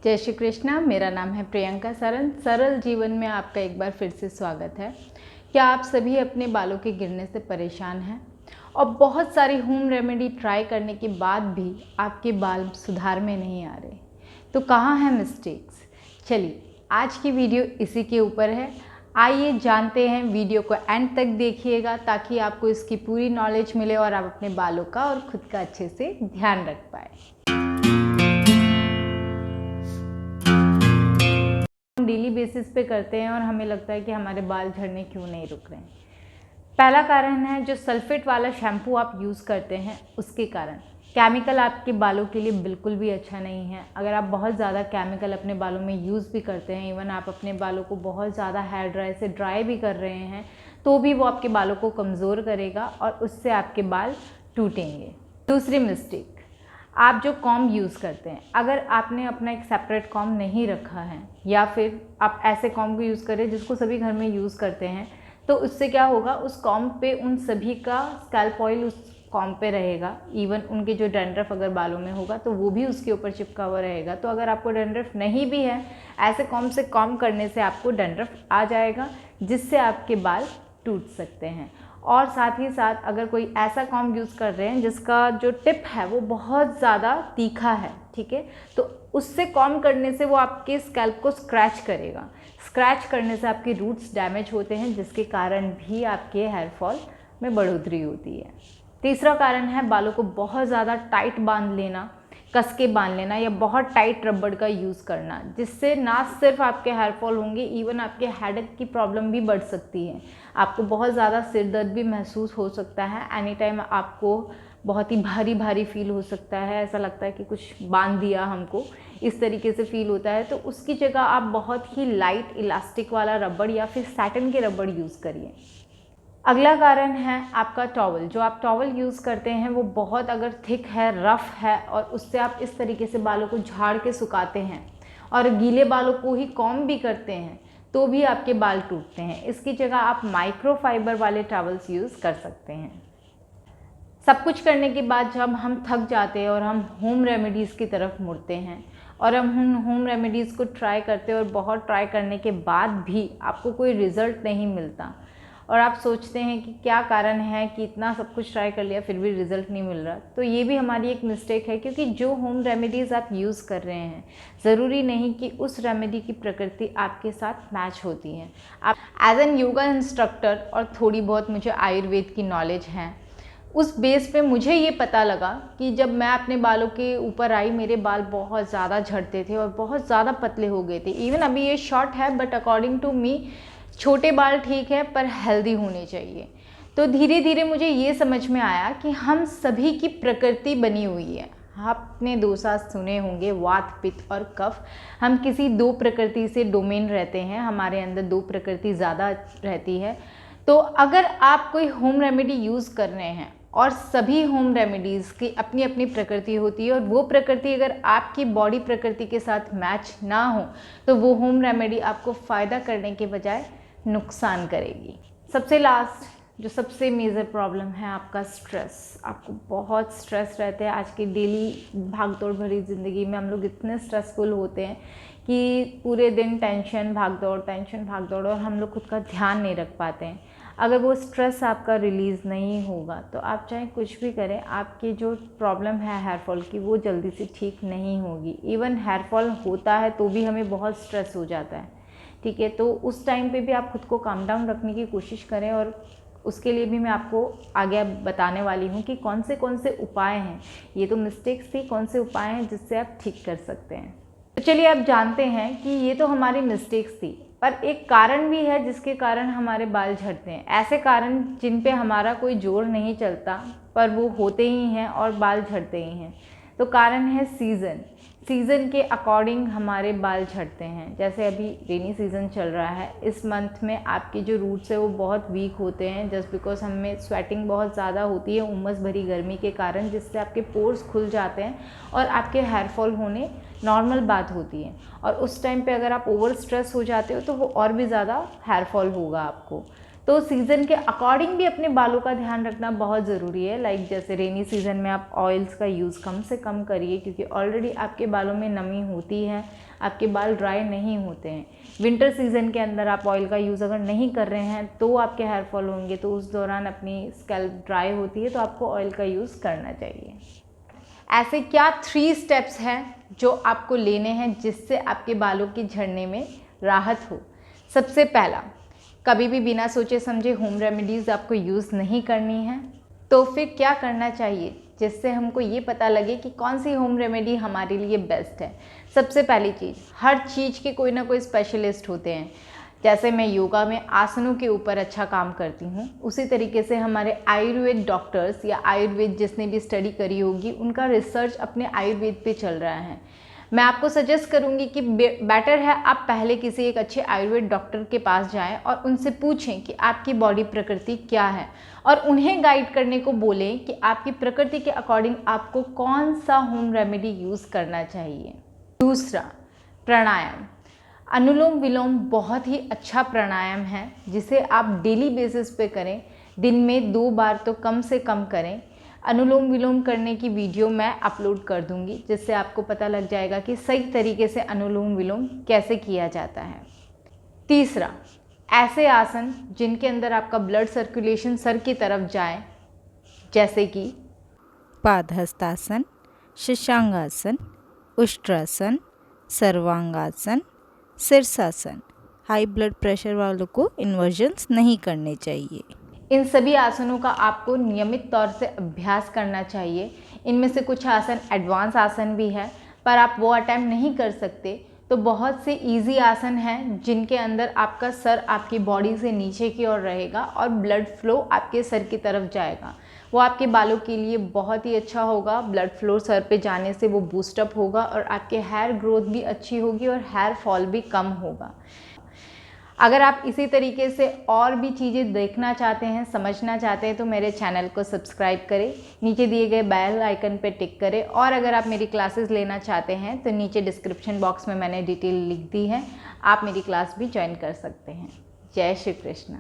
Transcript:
जय श्री कृष्णा। मेरा नाम है प्रियंका सरन। सरल जीवन में आपका एक बार फिर से स्वागत है। क्या आप सभी अपने बालों के गिरने से परेशान हैं और बहुत सारी होम रेमेडी ट्राई करने के बाद भी आपके बाल सुधार में नहीं आ रहे? तो कहाँ है मिस्टेक्स? चलिए आज की वीडियो इसी के ऊपर है। आइए जानते हैं, वीडियो को एंड तक देखिएगा ताकि आपको इसकी पूरी नॉलेज मिले और आप अपने बालों का और खुद का अच्छे से ध्यान रख पाए। डेली बेसिस पे करते हैं और हमें लगता है कि हमारे बाल झड़ने क्यों नहीं रुक रहे हैं। पहला कारण है जो सल्फेट वाला शैम्पू आप यूज़ करते हैं उसके कारण। केमिकल आपके बालों के लिए बिल्कुल भी अच्छा नहीं है। अगर आप बहुत ज़्यादा केमिकल अपने बालों में यूज़ भी करते हैं, इवन आप अपने बालों को बहुत ज़्यादा हेयर ड्राई से ड्राई भी कर रहे हैं, तो भी वो आपके बालों को कमज़ोर करेगा और उससे आपके बाल टूटेंगे। दूसरी मिस्टेक, आप जो कॉम्ब यूज़ करते हैं, अगर आपने अपना एक सेपरेट कॉम्ब नहीं रखा है या फिर आप ऐसे कॉम्ब को यूज़ करें जिसको सभी घर में यूज़ करते हैं, तो उससे क्या होगा, उस कॉम्ब पे उन सभी का स्कैल्प ऑयल उस कॉम्ब पे रहेगा। इवन उनके जो डैंड्रफ अगर बालों में होगा तो वो भी उसके ऊपर चिपका हुआ रहेगा। तो अगर आपको डैंड्रफ नहीं भी है, ऐसे कॉम्ब से कॉम्ब करने से आपको डैंड्रफ आ जाएगा जिससे आपके बाल टूट सकते हैं। और साथ ही साथ अगर कोई ऐसा कॉम्ब यूज़ कर रहे हैं जिसका जो टिप है वो बहुत ज़्यादा तीखा है, ठीक है, तो उससे कॉम्ब करने से वो आपके स्कैल्प को स्क्रैच करेगा। स्क्रैच करने से आपके रूट्स डैमेज होते हैं जिसके कारण भी आपके हेयर फॉल में बढ़ोतरी होती है। तीसरा कारण है बालों को बहुत ज़्यादा टाइट बांध लेना, कस के बांध लेना या बहुत टाइट रबड़ का यूज़ करना, जिससे ना सिर्फ आपके हेयर फॉल होंगे, इवन आपके हेडेक की प्रॉब्लम भी बढ़ सकती है। आपको बहुत ज़्यादा सिर दर्द भी महसूस हो सकता है। एनी टाइम आपको बहुत ही भारी भारी फील हो सकता है, ऐसा लगता है कि कुछ बांध दिया हमको, इस तरीके से फील होता है। तो उसकी जगह आप बहुत ही लाइट इलास्टिक वाला रबड़ या फिर सैटिन के रबड़ यूज़ करिए। अगला कारण है आपका टॉवल। जो आप टॉवल यूज़ करते हैं वो बहुत अगर थिक है, रफ़ है और उससे आप इस तरीके से बालों को झाड़ के सुखाते हैं और गीले बालों को ही कॉम्ब भी करते हैं तो भी आपके बाल टूटते हैं। इसकी जगह आप माइक्रोफाइबर वाले टॉवल्स यूज़ कर सकते हैं। सब कुछ करने के बाद जब हम थक जाते हैं और हम होम रेमेडीज़ की तरफ मुड़ते हैं और हम उन होम रेमेडीज़ को ट्राई करते हैं और बहुत ट्राई करने के बाद भी आपको कोई रिज़ल्ट नहीं मिलता और आप सोचते हैं कि क्या कारण है कि इतना सब कुछ ट्राई कर लिया फिर भी रिज़ल्ट नहीं मिल रहा, तो ये भी हमारी एक मिस्टेक है। क्योंकि जो होम रेमेडीज़ आप यूज़ कर रहे हैं, ज़रूरी नहीं कि उस रेमेडी की प्रकृति आपके साथ मैच होती है। आप एज एन योगा इंस्ट्रक्टर और थोड़ी बहुत मुझे आयुर्वेद की नॉलेज है, उस बेस पे मुझे ये पता लगा कि जब मैं अपने बालों के ऊपर आई, मेरे बाल बहुत ज़्यादा झड़ते थे और बहुत ज़्यादा पतले हो गए थे। इवन अभी ये शॉर्ट है बट अकॉर्डिंग टू मी छोटे बाल ठीक है पर हेल्दी होने चाहिए। तो धीरे धीरे मुझे ये समझ में आया कि हम सभी की प्रकृति बनी हुई है। आपने दो साथ सुने होंगे, वात, पित्त और कफ। हम किसी दो प्रकृति से डोमेन रहते हैं, हमारे अंदर दो प्रकृति ज़्यादा रहती है। तो अगर आप कोई होम रेमेडी यूज़ कर रहे हैं और सभी होम रेमेडीज़ की अपनी अपनी प्रकृति होती है और वो प्रकृति अगर आपकी बॉडी प्रकृति के साथ मैच ना हो तो वो होम रेमेडी आपको फ़ायदा करने के बजाय नुकसान करेगी। सबसे लास्ट जो सबसे मेजर प्रॉब्लम है आपका स्ट्रेस। आपको बहुत स्ट्रेस रहते हैं। आज की डेली भागदौड़ भरी ज़िंदगी में हम लोग इतने स्ट्रेसफुल होते हैं कि पूरे दिन टेंशन भागदौड़ और हम लोग खुद का ध्यान नहीं रख पाते हैं। अगर वो स्ट्रेस आपका रिलीज़ नहीं होगा तो आप चाहे कुछ भी करें, आपकी जो प्रॉब्लम है हेयर फॉल की वो जल्दी से ठीक नहीं होगी। इवन हेयर फॉल होता है तो भी हमें बहुत स्ट्रेस हो जाता है, ठीक है। तो उस टाइम पे भी आप खुद को काम डाउन रखने की कोशिश करें और उसके लिए भी मैं आपको आगे बताने वाली हूँ कि कौन से उपाय हैं। ये तो मिस्टेक्स थी, कौन से उपाय हैं जिससे आप ठीक कर सकते हैं। तो चलिए आप जानते हैं कि ये तो हमारी मिस्टेक्स थी, पर एक कारण भी है जिसके कारण हमारे बाल झड़ते हैं। ऐसे कारण जिन पे हमारा कोई जोर नहीं चलता पर वो होते ही हैं और बाल झड़ते ही हैं। तो कारण है सीज़न के अकॉर्डिंग हमारे बाल झड़ते हैं। जैसे अभी रेनी सीज़न चल रहा है, इस मंथ में आपके जो रूट्स है वो बहुत वीक होते हैं जस्ट बिकॉज हमें स्वेटिंग बहुत ज़्यादा होती है उमस भरी गर्मी के कारण, जिससे आपके पोर्स खुल जाते हैं और आपके हेयर फॉल होने नॉर्मल बात होती है। और उस टाइम पे अगर आप ओवर स्ट्रेस हो जाते हो तो वो और भी ज़्यादा हेयर फॉल होगा आपको। तो सीज़न के अकॉर्डिंग भी अपने बालों का ध्यान रखना बहुत ज़रूरी है। लाइक जैसे रेनी सीज़न में आप ऑयल्स का यूज़ कम से कम करिए, क्योंकि ऑलरेडी आपके बालों में नमी होती है, आपके बाल ड्राई नहीं होते हैं। विंटर सीज़न के अंदर आप ऑयल का यूज़ अगर नहीं कर रहे हैं तो आपके हेयर फॉल होंगे, तो उस दौरान अपनी स्कैल्प ड्राई होती है, तो आपको ऑयल का यूज़ करना चाहिए। ऐसे क्या 3 स्टेप्स हैं जो आपको लेने हैं जिससे आपके बालों के झड़ने में राहत हो। सबसे पहला, कभी भी बिना सोचे समझे होम रेमेडीज़ आपको यूज़ नहीं करनी है। तो फिर क्या करना चाहिए जिससे हमको ये पता लगे कि कौन सी होम रेमेडी हमारे लिए बेस्ट है। सबसे पहली चीज़, हर चीज़ के कोई ना कोई स्पेशलिस्ट होते हैं। जैसे मैं योगा में आसनों के ऊपर अच्छा काम करती हूँ, उसी तरीके से हमारे आयुर्वेद डॉक्टर्स या आयुर्वेद जिसने भी स्टडी करी होगी, उनका रिसर्च अपने आयुर्वेद पे चल रहा है। मैं आपको सजेस्ट करूंगी कि बेटर है आप पहले किसी एक अच्छे आयुर्वेद डॉक्टर के पास जाएं और उनसे पूछें कि आपकी बॉडी प्रकृति क्या है, और उन्हें गाइड करने को बोलें कि आपकी प्रकृति के अकॉर्डिंग आपको कौन सा होम रेमेडी यूज़ करना चाहिए। दूसरा, प्राणायाम। अनुलोम विलोम बहुत ही अच्छा प्राणायाम है जिसे आप डेली बेसिस पे करें, दिन में 2 बार तो कम से कम करें। अनुलोम विलोम करने की वीडियो मैं अपलोड कर दूंगी, जिससे आपको पता लग जाएगा कि सही तरीके से अनुलोम विलोम कैसे किया जाता है। तीसरा, ऐसे आसन जिनके अंदर आपका ब्लड सर्कुलेशन सर की तरफ जाए, जैसे कि पादहस्तासन, शशांगासन, उष्ट्रासन, सर्वांगासन, शीर्षासन। हाई ब्लड प्रेशर वालों को इन्वर्जन्स नहीं करने चाहिए। इन सभी आसनों का आपको नियमित तौर से अभ्यास करना चाहिए। इनमें से कुछ आसन एडवांस आसन भी है, पर आप वो अटेम्प्ट नहीं कर सकते, तो बहुत से इजी आसन हैं जिनके अंदर आपका सर आपकी बॉडी से नीचे की ओर रहेगा और ब्लड फ्लो आपके सर की तरफ जाएगा। वो आपके बालों के लिए बहुत ही अच्छा होगा। ब्लड फ्लो सर पे जाने से वो बूस्टअप होगा और आपके हेयर ग्रोथ भी अच्छी होगी और हेयर फॉल भी कम होगा। अगर आप इसी तरीके से और भी चीज़ें देखना चाहते हैं, समझना चाहते हैं, तो मेरे चैनल को सब्सक्राइब करें, नीचे दिए गए बेल आइकन पे टिक करें। और अगर आप मेरी क्लासेस लेना चाहते हैं तो नीचे डिस्क्रिप्शन बॉक्स में मैंने डिटेल लिख दी है, आप मेरी क्लास भी ज्वाइन कर सकते हैं। जय श्री कृष्ण।